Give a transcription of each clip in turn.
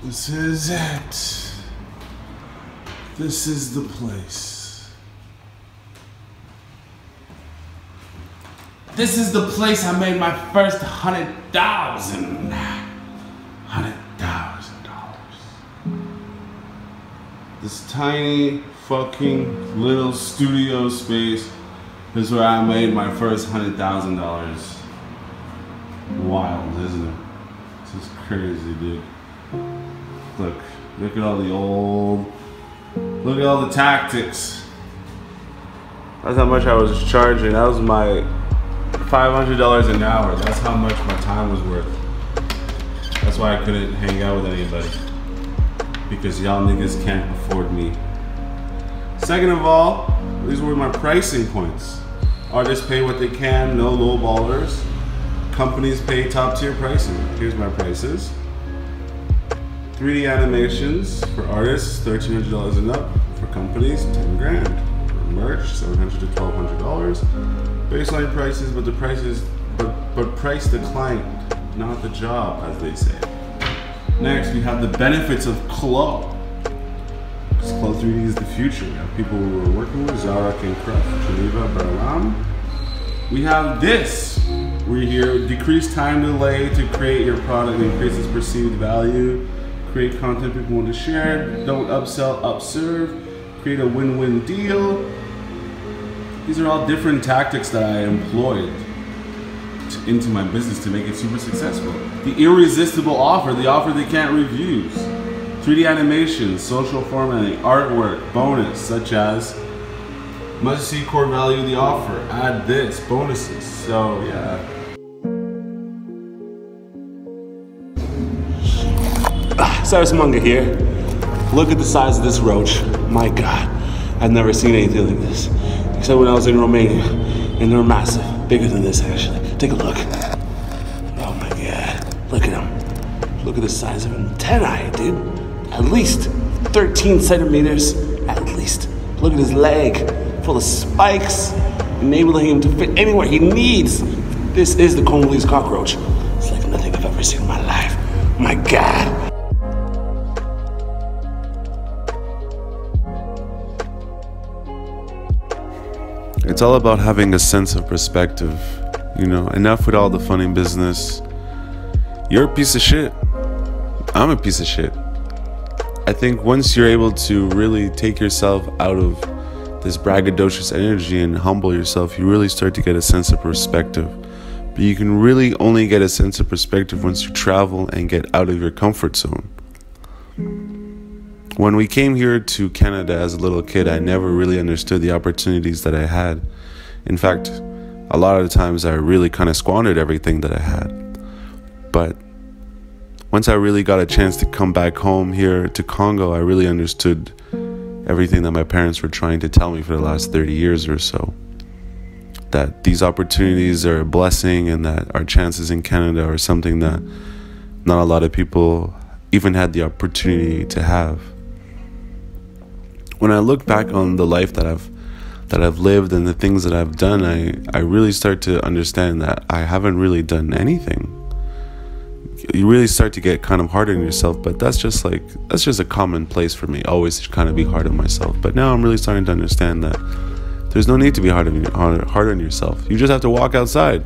This is it. This is the place. This is the place I made my first $100,000. This tiny fucking little studio space is where I made my first $100,000. Wild, isn't it? This is crazy, dude. Look at all the look at all the tactics. That's how much I was charging. That was my $500 an hour. That's how much my time was worth. That's why I couldn't hang out with anybody. Because y'all niggas can't afford me. Second of all, these were my pricing points. Artists pay what they can, no low ballers. Companies pay top tier pricing. Here's my prices. 3D animations for artists, $1,300 and up. For companies, 10 grand. For merch, $700 to $1,200. Baseline prices, but the prices, but price the client, not the job, as they say. Next, we have the benefits of Clo. Because Clo 3D is the future. We have people who we're working with, Zara, King Cruff, Geneva, Berlam. We have this. We're here, decrease time delay to create your product, increases perceived value, create content people want to share, don't upsell, upserve, create a win-win deal. These are all different tactics that I employed into my business to make it super successful. The irresistible offer, the offer they can't refuse. 3D animation, social formatting, artwork, bonus, such as must see core value of the offer, add this, bonuses. So yeah. Xcephasx here. Look at the size of this roach. My God, I've never seen anything like this. Except when I was in Romania, and they're massive, bigger than this actually. Take a look. Oh my God, look at him. Look at the size of antennae, dude. At least 13 centimeters, at least. Look at his leg, full of spikes, enabling him to fit anywhere he needs. This is the Congolese cockroach. It's like nothing I've ever seen in my life. My God. It's all about having a sense of perspective. You know, enough with all the funny business. You're a piece of shit. I'm a piece of shit. I think once you're able to really take yourself out of this braggadocious energy and humble yourself, you really start to get a sense of perspective. But you can really only get a sense of perspective once you travel and get out of your comfort zone. When we came here to Canada as a little kid, I never really understood the opportunities that I had. In fact, a lot of the times I really kind of squandered everything that I had. But once I really got a chance to come back home here to Congo, I really understood everything that my parents were trying to tell me for the last 30 years or so. That these opportunities are a blessing and that our chances in Canada are something that not a lot of people even had the opportunity to have. When I look back on the life that I've lived and the things that I've done, I really start to understand that I haven't really done anything. You really start to get kind of hard on yourself, but that's just a common place for me, always to kind of be hard on myself. But now I'm really starting to understand that there's no need to be hard on yourself. You just have to walk outside.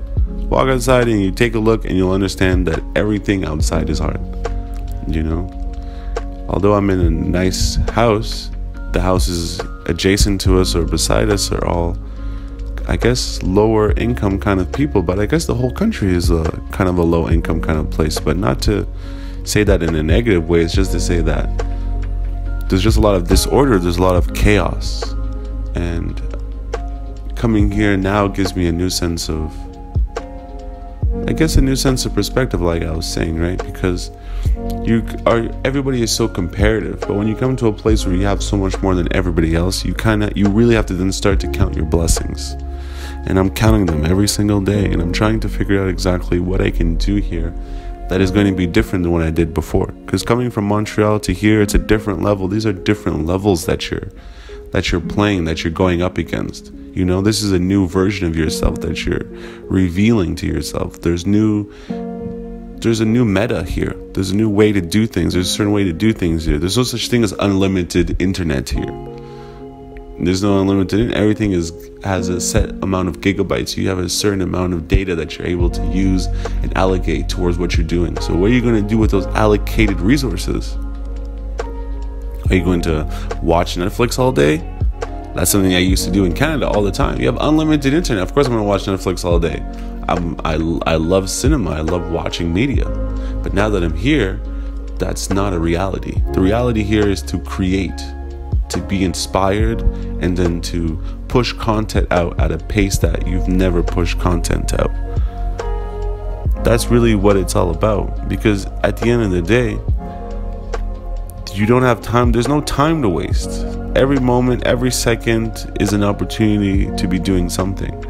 Walk outside and you take a look and you'll understand that everything outside is hard. You know? Although I'm in a nice house, the houses adjacent to us or beside us are all, I guess, lower income kind of people. But I guess the whole country is a kind of a low income kind of place. But not to say that in a negative way. It's just to say that there's just a lot of disorder. There's a lot of chaos. And coming here now gives me a new sense of, I guess, a new sense of perspective, like I was saying, right? Because everybody is so comparative, but when you come to a place where you have so much more than everybody else, you really have to then start to count your blessings. And I'm counting them every single day, and I'm trying to figure out exactly what I can do here that is going to be different than what I did before. Because coming from Montreal to here, it's a different level. These are different levels that you're playing, that you're going up against. You know, this is a new version of yourself that you're revealing to yourself. There's new there's a new meta here. There's a new way to do things. There's a certain way to do things here. There's no such thing as unlimited internet here. There's no unlimited. Everything has a set amount of gigabytes. You have a certain amount of data that you're able to use and allocate towards what you're doing. So what are you going to do with those allocated resources? Are you going to watch Netflix all day? That's something I used to do in Canada all the time. You have unlimited internet. Of course I'm going to watch Netflix all day. I love cinema. I love watching media. But now that I'm here, that's not a reality. The reality here is to create, to be inspired, and then to push content out at a pace that you've never pushed content out. That's really what it's all about. Because at the end of the day, you don't have time. There's no time to waste. Every moment, every second is an opportunity to be doing something.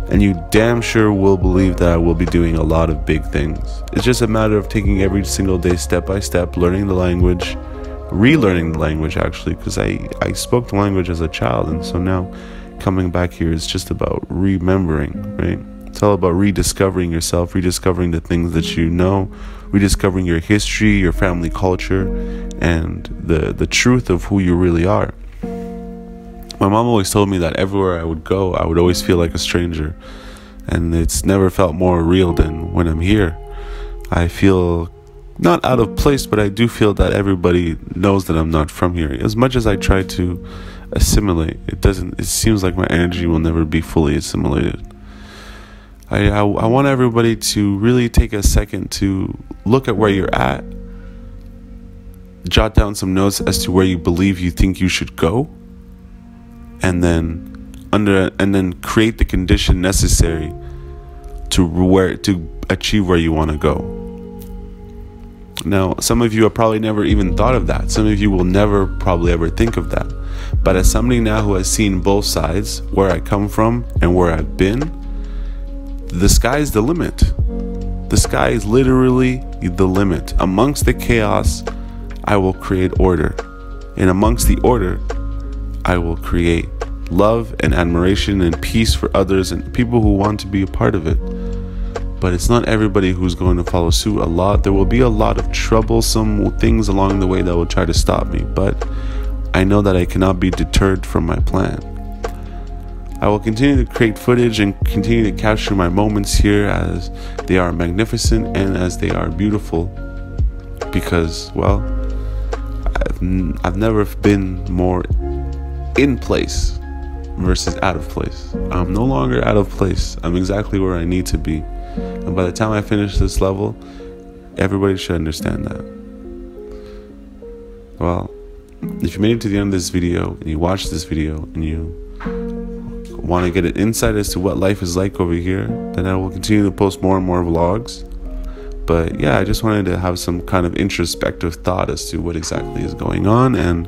And you damn sure will believe that I will be doing a lot of big things. It's just a matter of taking every single day step by step, learning the language, relearning the language actually, because I spoke the language as a child, and so now coming back here is just about remembering, right? It's all about rediscovering yourself, rediscovering the things that you know, rediscovering your history, your family culture, and the truth of who you really are. My mom always told me that everywhere I would go, I would always feel like a stranger. And it's never felt more real than when I'm here. I feel not out of place, but I do feel that everybody knows that I'm not from here. As much as I try to assimilate, it seems like my energy will never be fully assimilated. I want everybody to really take a second to look at where you're at, jot down some notes as to where you believe you think you should go, and then create the condition necessary to achieve where you want to go. Now, some of you have probably never even thought of that. Some of you will never probably ever think of that. But as somebody now who has seen both sides, where I come from and where I've been, the sky is the limit. The sky is literally the limit. Amongst the chaos, I will create order. And amongst the order, I will create love and admiration and peace for others and people who want to be a part of it. But it's not everybody who's going to follow suit. There will be a lot of troublesome things along the way that will try to stop me. But I know that I cannot be deterred from my plan. I will continue to create footage and continue to capture my moments here as they are magnificent and as they are beautiful, because, well, I've never been more in place versus out of place. I'm no longer out of place. I'm exactly where I need to be. And by the time I finish this level, everybody should understand that. Well, if you made it to the end of this video and you watched this video and you want to get an insight as to what life is like over here, then I will continue to post more and more vlogs. But yeah, I just wanted to have some kind of introspective thought as to what exactly is going on, and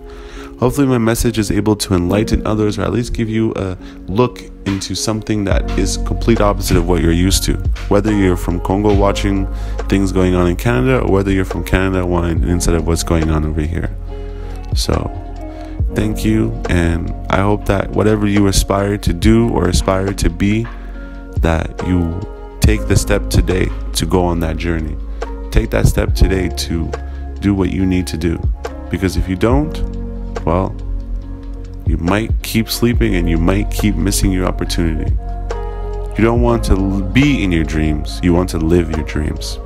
hopefully my message is able to enlighten others, or at least give you a look into something that is complete opposite of what you're used to. Whether you're from Congo watching things going on in Canada, or whether you're from Canada wanting an insight of what's going on over here. So thank you, and I hope that whatever you aspire to do or aspire to be, that you take the step today to go on that journey. Take that step today to do what you need to do. Because if you don't, well, you might keep sleeping and you might keep missing your opportunity. You don't want to be in your dreams. You want to live your dreams.